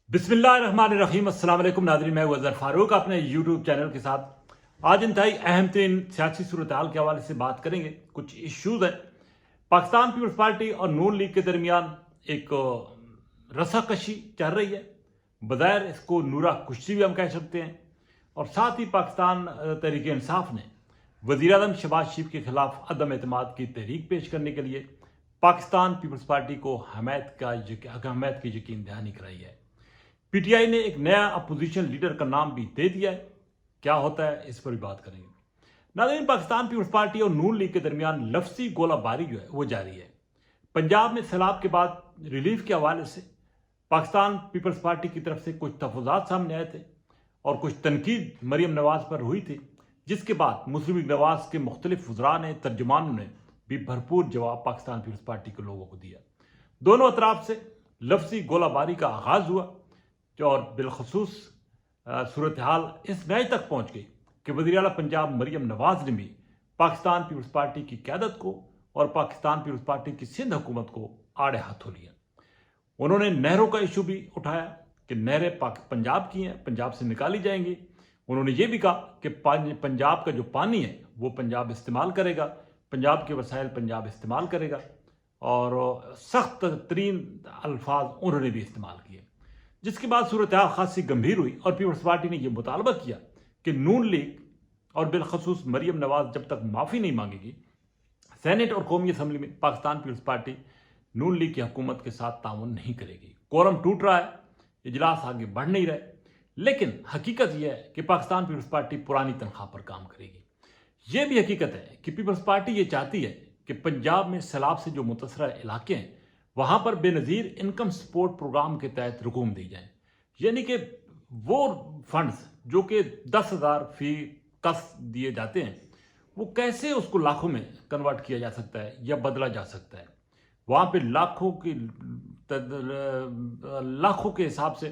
بسم اللہ الرحمن الرحیم۔ السلام علیکم ناظرین، میں اظہر فاروق اپنے یوٹیوب چینل کے ساتھ آج انتہائی اہم ترین سیاسی صورتحال کے حوالے سے بات کریں گے۔ کچھ ایشوز ہیں۔ پاکستان پیپلز پارٹی اور نون لیگ کے درمیان ایک رسا کشی چل رہی ہے، بظاہر اس کو نورہ کشتی بھی ہم کہہ سکتے ہیں، اور ساتھ ہی پاکستان تحریک انصاف نے وزیر اعظم شہباز شریف کے خلاف عدم اعتماد کی تحریک پیش کرنے کے لیے پاکستان پیپلز پارٹی کو حمایت کی یقین دہانی کرائی ہے۔ پی ٹی آئی نے ایک نیا اپوزیشن لیڈر کا نام بھی دے دیا ہے۔ کیا ہوتا ہے اس پر بھی بات کریں گے۔ ناظرین، پاکستان پیپلز پارٹی اور نون لیگ کے درمیان لفظی گولہ باری جو ہے وہ جاری ہے۔ پنجاب میں سیلاب کے بعد ریلیف کے حوالے سے پاکستان پیپلز پارٹی کی طرف سے کچھ تفویضات سامنے آئے تھے اور کچھ تنقید مریم نواز پر ہوئی تھی، جس کے بعد مسلم لیگ نواز کے مختلف وزراء نے، ترجمانوں نے بھی بھرپور جواب پاکستان پیپلز پارٹی کے لوگوں کو دیا۔ دونوں اطراف سے لفظی گولہ باری کا آغاز ہوا اور بالخصوص صورتحال اس نئے تک پہنچ گئی کہ وزیر اعلیٰ پنجاب مریم نواز نے بھی پاکستان پیپلز پارٹی کی قیادت کو اور پاکستان پیپلز پارٹی کی سندھ حکومت کو آڑے ہاتھوں لیا۔ انہوں نے نہروں کا ایشو بھی اٹھایا کہ نہریں پنجاب کی ہیں، پنجاب سے نکالی جائیں گی۔ انہوں نے یہ بھی کہا کہ پنجاب کا جو پانی ہے وہ پنجاب استعمال کرے گا، پنجاب کے وسائل پنجاب استعمال کرے گا، اور سخت ترین الفاظ انہوں نے بھی استعمال کیے، جس کے بعد صورتحال خاصی گمبھیر ہوئی اور پیپلز پارٹی نے یہ مطالبہ کیا کہ نون لیگ اور بالخصوص مریم نواز جب تک معافی نہیں مانگے گی، سینٹ اور قومی اسمبلی میں پاکستان پیپلز پارٹی نون لیگ کی حکومت کے ساتھ تعاون نہیں کرے گی۔ کورم ٹوٹ رہا ہے، اجلاس آگے بڑھ نہیں رہے، لیکن حقیقت یہ ہے کہ پاکستان پیپلز پارٹی پرانی تنخواہ پر کام کرے گی۔ یہ بھی حقیقت ہے کہ پیپلز پارٹی یہ چاہتی ہے کہ پنجاب میں سیلاب سے جو متاثرہ علاقے ہیں وہاں پر بے نظیر انکم سپورٹ پروگرام کے تحت رقوم دی جائیں، یعنی کہ وہ فنڈز جو کہ 10,000 فی کس دیے جاتے ہیں وہ کیسے اس کو لاکھوں میں کنورٹ کیا جا سکتا ہے یا بدلا جا سکتا ہے۔ وہاں پہ لاکھوں کے حساب سے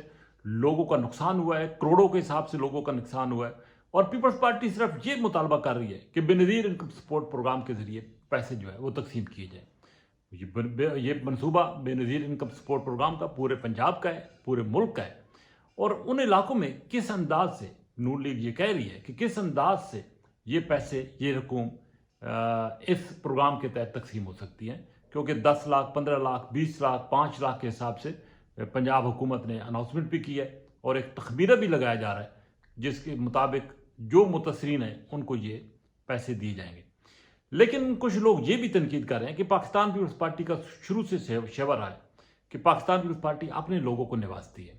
لوگوں کا نقصان ہوا ہے، کروڑوں کے حساب سے لوگوں کا نقصان ہوا ہے، اور پیپلز پارٹی صرف یہ مطالبہ کر رہی ہے کہ بے نظیر انکم سپورٹ پروگرام کے ذریعے پیسے جو ہے وہ تقسیم کیے جائیں۔ یہ منصوبہ بے نظیر انکم سپورٹ پروگرام کا پورے پنجاب کا ہے، پورے ملک کا ہے، اور ان علاقوں میں کس انداز سے نون لیگ یہ کہہ رہی ہے کہ کس انداز سے یہ پیسے، یہ رقوم اس پروگرام کے تحت تقسیم ہو سکتی ہیں، کیونکہ 10 لاکھ، 15 لاکھ، 20 لاکھ، 5 لاکھ کے حساب سے پنجاب حکومت نے اناؤنسمنٹ بھی کی ہے، اور ایک تخمینہ بھی لگایا جا رہا ہے جس کے مطابق جو متاثرین ہیں ان کو یہ پیسے دیے جائیں گے۔ لیکن کچھ لوگ یہ بھی تنقید کر رہے ہیں کہ پاکستان پیپلز پارٹی کا شروع سے شیوا رہا ہے کہ پاکستان پیپلز پارٹی اپنے لوگوں کو نوازتی ہے،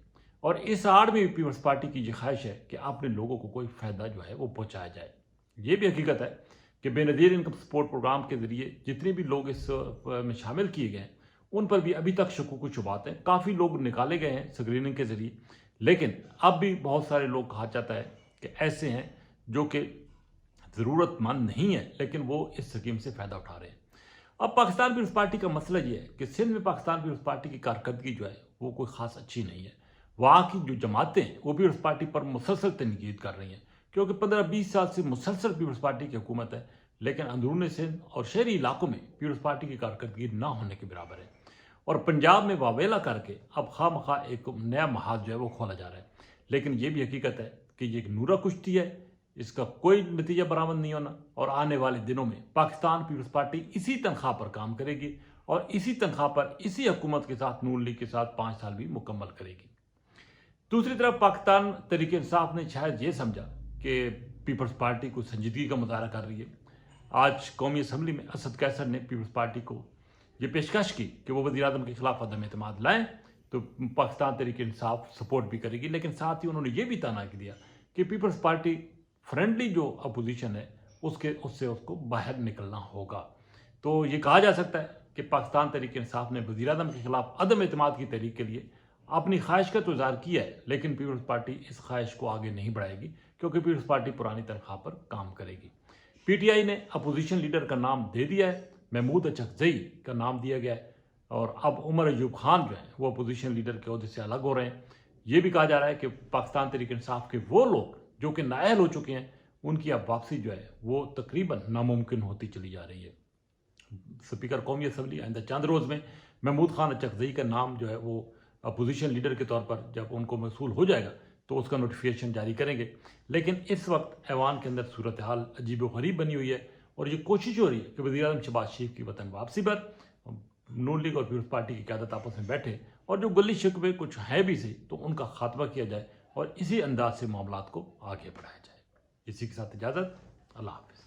اور اس آڑ میں پیپلز پارٹی کی یہ خواہش ہے کہ اپنے لوگوں کو کوئی فائدہ جو ہے وہ پہنچایا جائے۔ یہ بھی حقیقت ہے کہ بے نظیر انکم سپورٹ پروگرام کے ذریعے جتنے بھی لوگ اس میں شامل کیے گئے ہیں ان پر بھی ابھی تک شکوک و شبہات ہیں۔ کافی لوگ نکالے گئے ہیں اسکریننگ کے ذریعے، لیکن اب بھی بہت سارے لوگ کہا جاتا ہے کہ ایسے ہیں جو کہ ضرورت مند نہیں ہے لیکن وہ اس سکیم سے فائدہ اٹھا رہے ہیں۔ اب پاکستان پیپلز پارٹی کا مسئلہ یہ ہے کہ سندھ میں پاکستان پیپلز پارٹی کی کارکردگی جو ہے وہ کوئی خاص اچھی نہیں ہے۔ وہاں کی جو جماعتیں ہیں وہ پیپلز پارٹی پر مسلسل تنقید کر رہی ہیں، کیونکہ 15-20 سال سے مسلسل پیپلز پارٹی کی حکومت ہے، لیکن اندرون سندھ اور شہری علاقوں میں پیپلز پارٹی کی کارکردگی نہ ہونے کے برابر ہے، اور پنجاب میں واویلا کر کے اب خواہ مخواہ ایک نیا محاذ جو ہے وہ کھولا جا رہا ہے۔ لیکن یہ بھی حقیقت ہے کہ یہ ایک نورہ کشتی ہے، اس کا کوئی نتیجہ برآمد نہیں ہونا، اور آنے والے دنوں میں پاکستان پیپلز پارٹی اسی تنخواہ پر کام کرے گی، اور اسی تنخواہ پر اسی حکومت کے ساتھ، نون لیگ کے ساتھ 5 سال بھی مکمل کرے گی۔ دوسری طرف پاکستان تحریک انصاف نے شاید یہ سمجھا کہ پیپلز پارٹی کو سنجیدگی کا مظاہرہ کر رہی ہے۔ آج قومی اسمبلی میں اسد قیصر نے پیپلز پارٹی کو یہ پیشکش کی کہ وہ وزیر اعظم کے خلاف عدم اعتماد لائیں تو پاکستان تحریک انصاف سپورٹ بھی کرے گی، لیکن ساتھ ہی انہوں نے یہ بھی تانا دیا کہ پیپلز پارٹی فرینڈلی جو اپوزیشن ہے اس سے اس کو باہر نکلنا ہوگا۔ تو یہ کہا جا سکتا ہے کہ پاکستان تحریک انصاف نے وزیر اعظم کے خلاف عدم اعتماد کی تحریک کے لیے اپنی خواہش کا تو اظہار کیا ہے، لیکن پیپلز پارٹی اس خواہش کو آگے نہیں بڑھائے گی، کیونکہ پیپلز پارٹی پرانی تنخواہ پر کام کرے گی۔ پی ٹی آئی نے اپوزیشن لیڈر کا نام دے دیا ہے، محمود اچکزئی کا نام دیا گیا ہے، اور اب عمر ایوب خان جو ہیں وہ اپوزیشن لیڈر کے عہدے سے الگ ہو رہے ہیں۔ یہ بھی کہا جا رہا ہے کہ پاکستان تحریک انصاف کے وہ لوگ جو کہ نااہل ہو چکے ہیں ان کی اب واپسی جو ہے وہ تقریباً ناممکن ہوتی چلی جا رہی ہے۔ اسپیکر قومی اسمبلی آئندہ چند روز میں محمود خان اچکزئی کا نام جو ہے وہ اپوزیشن لیڈر کے طور پر جب ان کو موصول ہو جائے گا تو اس کا نوٹیفیکیشن جاری کریں گے. لیکن اس وقت ایوان کے اندر صورتحال عجیب و غریب بنی ہوئی ہے اور یہ کوشش ہو رہی ہے کہ وزیر اعظم شہباز شریف کی وطن واپسی پر نون لیگ اور پیپلز پارٹی کی قیادت آپس میں بیٹھے اور جو گلی شکوے کچھ ہیں بھی سے تو ان کا خاتمہ کیا جائے اور اسی انداز سے معاملات کو آگے بڑھایا جائے. اسی کے ساتھ اجازت. اللہ حافظ.